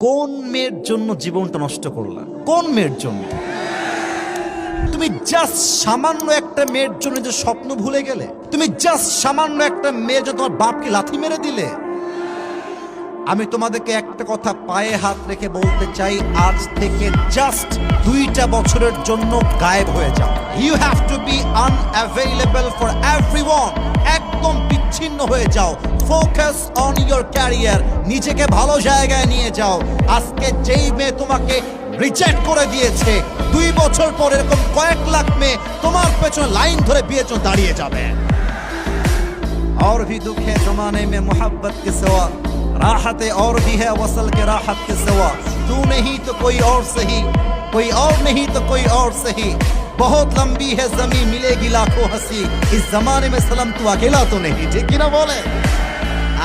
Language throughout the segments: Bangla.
কোন মেয়ের জন্য জীবনটা নষ্ট করলা? কোন মেয়ের জন্য? তুমি জাস্ট সামান্য একটা মেয়ের জন্য যে স্বপ্ন ভুলে গেলে, তুমি জাস্ট সামান্য একটা মেয়ের জন্য তোমার বাপকে লাথি মেরে দিলে। আমি তোমাদেরকে একটা কথা পায়ে হাত রেখে বলতে চাই, আজ থেকে জাস্ট 2টা বছরের জন্য গায়েব হয়ে যাও। You have to be unavailable for everyone. একদম বিচ্ছিন্ন হয়ে যাও। Focus on your career. নিজেকে ভালো জায়গায় নিয়ে যাও। আজকে যেই মেয়ে তোমাকে রিজেক্ট করে দিয়েছে, 2 বছর পর এরকম কয়েক লাখ মেয়ে তোমার পেছনে লাইন ধরে বিয়ের জন্য দাঁড়িয়ে যাবে। और भी दुख है जमाने में मोहब्बत के सिवा, राहतें और भी है वसल के राहत के सिवा। तू नहीं तो कोई और सही, कोई और नहीं तो कोई और सही। बहुत लंबी है जमीन मिलेगी लाखों हंसी, इस जमाने में सलाम तू अकेला तो नहीं। ठीक ना बोले?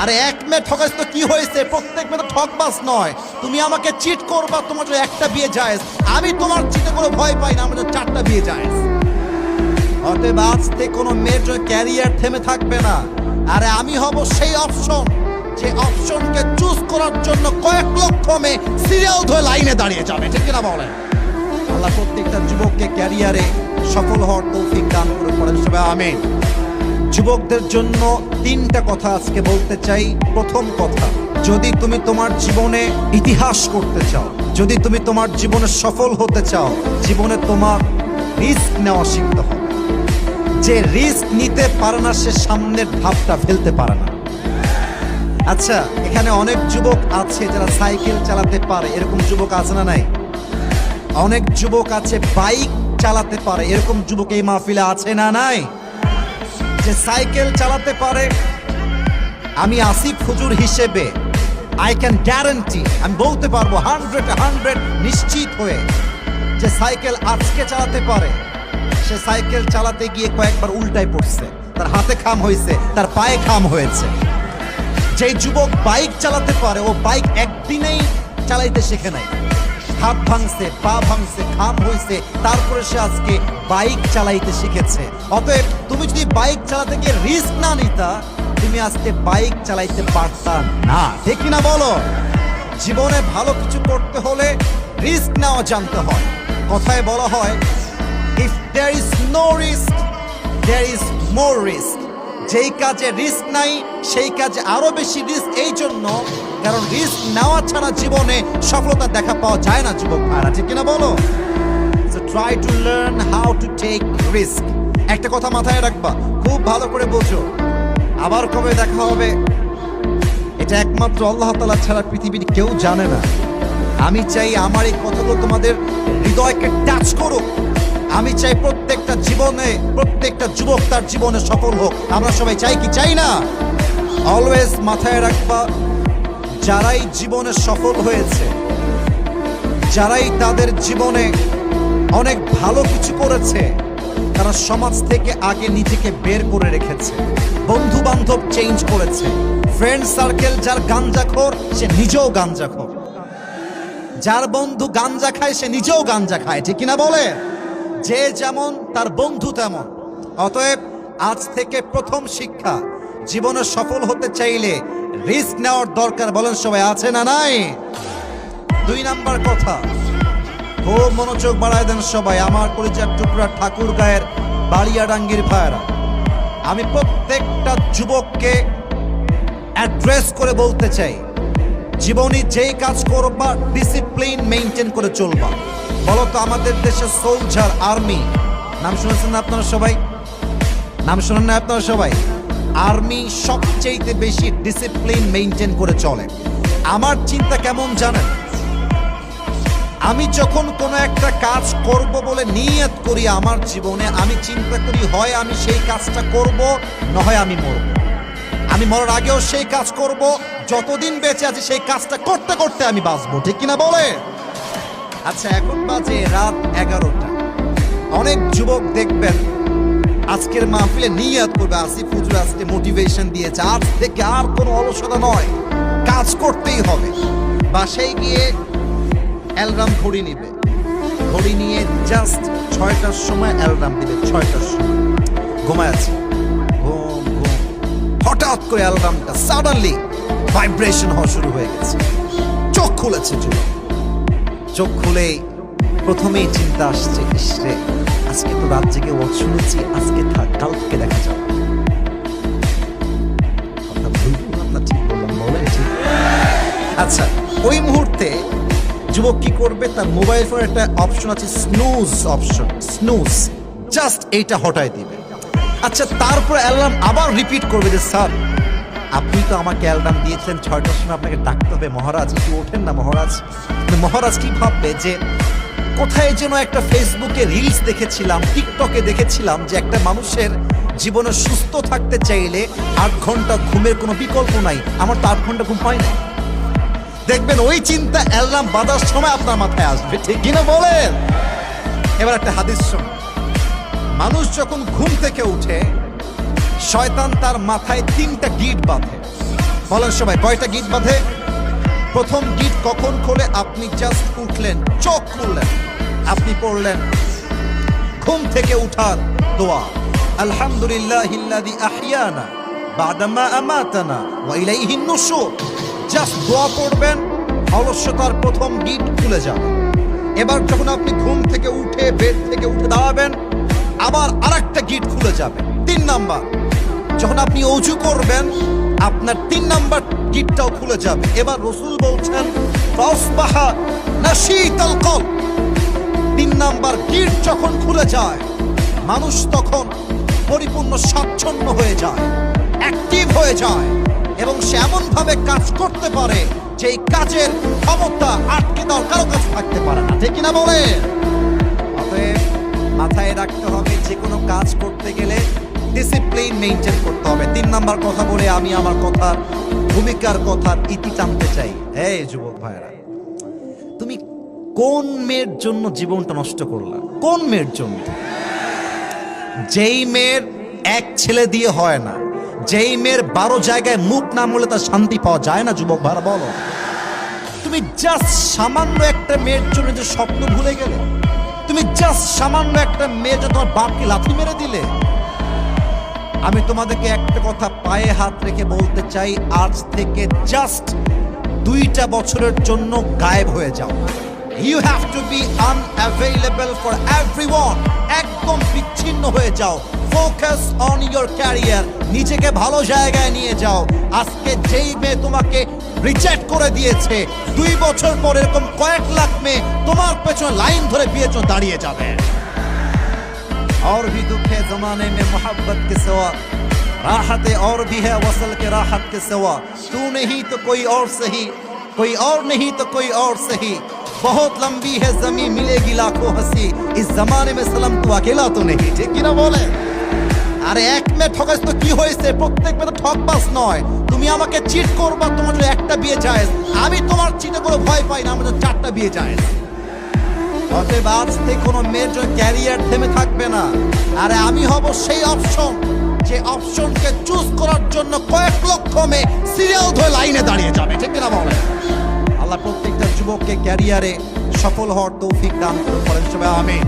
আরে এক মেয়ে ঠকাস তো কি হয়েছে? প্রত্যেক মেয়ে তো ঠকবাস নয়। তুমি আমাকে চিট করবা, তোমার জন্য একটা বিয়ে জায়েজ। আমি তোমার চিটে কোনো ভয় পাই না, আমার জন্য 4টা বিয়ে জায়েজ। অতএব আজ থেকে কোনো মেয়ের জন্য ক্যারিয়ার থেমে থাকবে না। আরে আমি হব সেই অপশন, যে অপশনকে চুজ করার জন্য কয়েক লক্ষ মেয়ে সিরিয়াল ধরে লাইনে দাঁড়িয়ে যাবে। ঠিক না বলেন? আল্লাহ প্রত্যেকটা যুবককে ক্যারিয়ারে সফল হওয়ার তৌফিক দান করে পড়েন সবাই আমিন। যুবকদের জন্য 3টা কথা আজকে বলতে চাই। প্রথম কথা, যদি তুমি তোমার জীবনে ইতিহাস করতে চাও, যদি তুমি তোমার জীবনে সফল হতে চাও, জীবনে তোমার রিস্ক নেওয়া শিখতে হবে। যে রিস্ক নিতে পারে না সে সামনের ধাপটা ফেলতে পারে না। আচ্ছা, এখানে অনেক যুবক আছে যারা সাইকেল চালাতে পারে, এরকম যুবক আছে না নাই? অনেক যুবক আছে বাইক চালাতে পারে, এরকম যুবক এই মাহফিলে আছে না নাই? যে সাইকেল চালাতে পারে, আমি আসিফ হুজুর হিসেবে আই ক্যান গ্যারান্টি, আমি বলতে পারবো 100 নিশ্চিত হয়ে, যে সাইকেল আজকে চালাতে পারে, সে সাইকেল চালাতে গিয়ে কয়েকবার উল্টায় পড়ছে, তার হাতে খাম হয়েছে, তার পায়ে খাম হয়েছে। যে যুবক বাইক চালাতে পারে, ও বাইক একদিনেই চালাইতে শেখে নাই। হাত ভাঙছে, পা ভাঙছে, খাম হয়েছে, তারপরে সে আজকে বাইক চালাইতে শিখেছে। অতএব তুমি যদি বাইক চালাতে গিয়ে রিস্ক না নিতা, তুমি আজকে বাইক চালাইতে পারতা না। ঠিক না বলো? জীবনে ভালো কিছু করতে হলে রিস্ক নেওয়া জানতে হয়। কথায় বলা হয়, if there is no risk there is more risk. যেই কাজে রিস্ক নাই সেই কাজে আরো বেশি রিস্ক। এই জন্য, কারণ রিস্ক নেওয়া ছাড়া জীবনে সফলতা দেখা পাওয়া যায় না যুবক ভাইরা। ঠিক কিনা বলো? So try to learn how to take risk. একটা কথা মাথায় রাখবা, খুব ভালো করে বোঝো। আবার কবে দেখা হবে এটা একমাত্র আল্লাহ তাআলা ছাড়া পৃথিবীর কেউ জানে না। আমি চাই আমার এই কথাগুলো তোমাদের হৃদয়কে টাচ করুক। আমি চাই প্রত্যেকটা জীবনে, প্রত্যেকটা যুবক তার জীবনে সফল হোক। আমরা সবাই চাই কি চাই না? অলওয়েজ মাথায় রাখবা, যারাই জীবনে সফল হয়েছে, যারাই তাদের জীবনে অনেক ভালো কিছু করেছে, তারা সমাজ থেকে আগে নিজেকে বের করে রেখেছে, বন্ধু বান্ধব চেঞ্জ করেছে। ফ্রেন্ড সার্কেল যার গাঞ্জাখোর, সে নিজেও গাঞ্জাখোর। যার বন্ধু গাঞ্জা খায়, সে নিজেও গাঞ্জা খায়। ঠিক কিনা বলে? যে যেমন তার বন্ধু তেমন। অতএব আজ থেকে প্রথম শিক্ষা, জীবনে সফল হতে চাইলে রিস্ক নেওয়ার দরকার। বলেন সবাই, আছে না নাই? 2 নাম্বার কথা, খুব মনোযোগ বাড়ায় দেন সবাই। আমার পরিচয় টুকরা ঠাকুর গায়ের বাড়িয়াডাঙ্গির ভাইরা, আমি প্রত্যেকটা যুবককে অ্যাড্রেস করে বলতে চাই, জীবনে যেই কাজ করবা ডিসিপ্লিন মেইনটেইন করে চলবা। বলতো আমাদের দেশে সোলজার, আর্মি নাম শুনেছেন না আপনারা সবাই? নাম শুনেন না আপনারা সবাই? আর্মি সবচেয়ে বেশি ডিসিপ্লিন মেইনটেইন করে চলে। আমার চিন্তা কেমন জানেন? আমি যখন কোনো একটা কাজ করব বলে নিয়ত করি আমার জীবনে, আমি চিন্তা করি হয় আমি সেই কাজটা করব, না হয় আমি মরব। আমি মরার আগেও সেই কাজ করব, যতদিন বেঁচে আছি সেই কাজটা করতে করতে আমি বাঁচবো। ঠিক কিনা বলে? আচ্ছা, এখন বাজে রাত 11টা। অনেক যুবক দেখবেন আজকের মাহফিলে নিয়ত করবে, আসিফ হুজুর আজকে মোটিভেশন দিয়েছে, আজ থেকে আর কোনো অলসতা নয়, কাজ করতেই হবে। বাসায় গিয়ে অ্যালার্ম ঘড়ি নিবে, ঘড়ি নিয়ে জাস্ট 6টার সময় অ্যালার্ম দিবে। 6টার সময় ঘুমায় আছে, ঘুম হঠাৎ করে অ্যালার্মটা সাডেনলি ভাইব্রেশন হওয়া শুরু হয়ে গেছে। চোখ খুলেছে যুবক। চোখ খুলেই প্রথমেই চিন্তা আসছে, ইসরে আজকে তো রাত জেগে ওয়াজ শুনেছি, আজকে থাক, কাল থেকে দেখা যাবে। কথা ভুল বললাম না ঠিক বললাম? বলেন ঠিক। আচ্ছা, ওই মুহূর্তে যুবক কি করবে? তার মোবাইল ফোনে একটা অপশন আছে, স্নুজ অপশন, স্নুজ, জাস্ট এইটা হটায় দিবে। আচ্ছা, তারপর অ্যালার্ম আবার রিপিট করবে যে স্যার আপনি তো আমাকে অ্যালার্ম দিয়েছিলেন 6টার সময়, আপনাকে ডাকতে হবে মহারাজ, একটু ওঠেন না মহারাজ। মহারাজ কি ভাববে যে কোথায় যেন একটা ফেসবুকে রিলস দেখেছিলাম, টিকটকে দেখেছিলাম যে একটা মানুষের জীবনে সুস্থ থাকতে চাইলে 8 ঘন্টা ঘুমের কোনো বিকল্প নাই, আমার তো 8 ঘন্টা ঘুম হয় না। দেখবেন ওই চিন্তা অ্যালার্ম বাজার সময় আপনার মাথায় আসবে, ঠিক কিনা বলেন? এবার একটা হাদিস শোনো। মানুষ যখন ঘুম থেকে উঠে শয়তান তার মাথায় 3টা গিট বাঁধে। বলেন সবাই, কয়টা গিট বাঁধে? প্রথম গিট কখন খোলে? আপনি জাস্ট উঠলেন, চোখ খুললেন, আপনি পড়লেন ঘুম থেকে উঠার দোয়া, আলহামদুলিল্লাহিল্লাযী আহইয়ানা বা'দা মা আমাতানা ওয়া ইলাইহিন নুশুর। জাস্ট দোয়া পড়বেন, অলস্যতার প্রথম গিট খুলে যাবে। এবার যখন আপনি ঘুম থেকে উঠে বেড থেকে উঠে দাঁড়াবেন, আবার আরেকটা গিট খুলে যাবে। 3 নাম্বার, যখন আপনি ওযু করবেন আপনার 3 নাম্বার গিটটাও খুলে যাবে। এবার রাসূল বলছেন ফাসবাহা নাশীতাল কলব। 3 নাম্বার গিট যখন খুলে যায়, মানুষ তখন পরিপূর্ণ স্বাচ্ছন্দ্য হয়ে যায়, অ্যাক্টিভ হয়ে যায়, এবং সে এমন ভাবে কাজ করতে পারে যে এই কাজের ক্ষমতা আটকে দেওয়ার কারো কাছে থাকতে পারে না, ঠিক কিনা বলে? অতএব মাথায় রাখতে হবে, যে কোনো কাজ করতে গেলে ডিসিপ্লিন মেইনটেইন করতে হবে। 3 নাম্বার কথা বলে আমি আমার কথার ভূমিকার কথার ইতি টানতে চাই। এই যুবক ভাইরা, তুমি কোন মেয়ের জন্য জীবনটা নষ্ট করলা? কোন মেয়ের জন্য? যেই মেয়ের এক ছেলে দিয়ে হয় না, যেই মেয়ের 12 জায়গায় মুখ না মলে তার শান্তি পাওয়া যায় না। যুবক ভাইরা বলো, তুমি জাস্ট সামান্য একটা মেয়ের জন্য যে স্বপ্ন ভুলে গেলে, তুমি জাস্ট সামান্য একটা মেয়ের জন্য তোমার বাপকে লাথি মেরে দিলে। আমি তোমাদেরকে একটা কথা পায়ে হাত রেখে বলতে চাই, আজ থেকে জাস্ট 2টা বছরের জন্য গায়েব হয়ে যাও। You have to be unavailable for everyone. একদম বিচ্ছিন্ন হয়ে যাও। Focus on your career. নিজেকে ভালো জায়গায় নিয়ে যাও। আজকে যেই মেয়ে তোমাকে রিজেক্ট করে দিয়েছে, 2 বছর পর এরকম কয়েক লাখ মেয়ে তোমার পেছনে লাইন ধরে বিয়ের জন্য দাঁড়িয়ে যাবে। और भी दुख है जमाने में मोहब्बत के सिवा, राहत और भी है वसल के राहत के सिवा, तू नहीं तो कोई और सही, कोई और नहीं तो कोई और सही, बहुत लंबी है जमीन मिलेगी लाखों हंसी, इस जमाने में सलम तू अकेला तो नहीं, ठीक কি না বলে? আরে এক মেয়ে ঠকাইছ তো কি হয়েছে? প্রত্যেক মেয়ে তো ঠকবাজ নয়। তুমি আমাকে চিট করবা, তোমার জন্য একটা বিয়ে জায়েজ। আমি তোমার চিটে করে ভয় পাই না, আমার জন্য 4টা বিয়ে জায়েজ। অতএব আজ থেকে কোনো মেয়ের জন্য ক্যারিয়ার থেমে থাকবে না। আরে আমি হব সেই অপশন, যে অপশনকে চুজ করার জন্য কয়েক লক্ষ মেয়ে সিরিয়াল ধরে লাইনে দাঁড়িয়ে যাবে, ঠিক কিনা বলে? আল্লাহ প্রত্যেকটা যুবককে ক্যারিয়ারে সফল হওয়ার তৌফিক দান করুন, সবাই আমিন।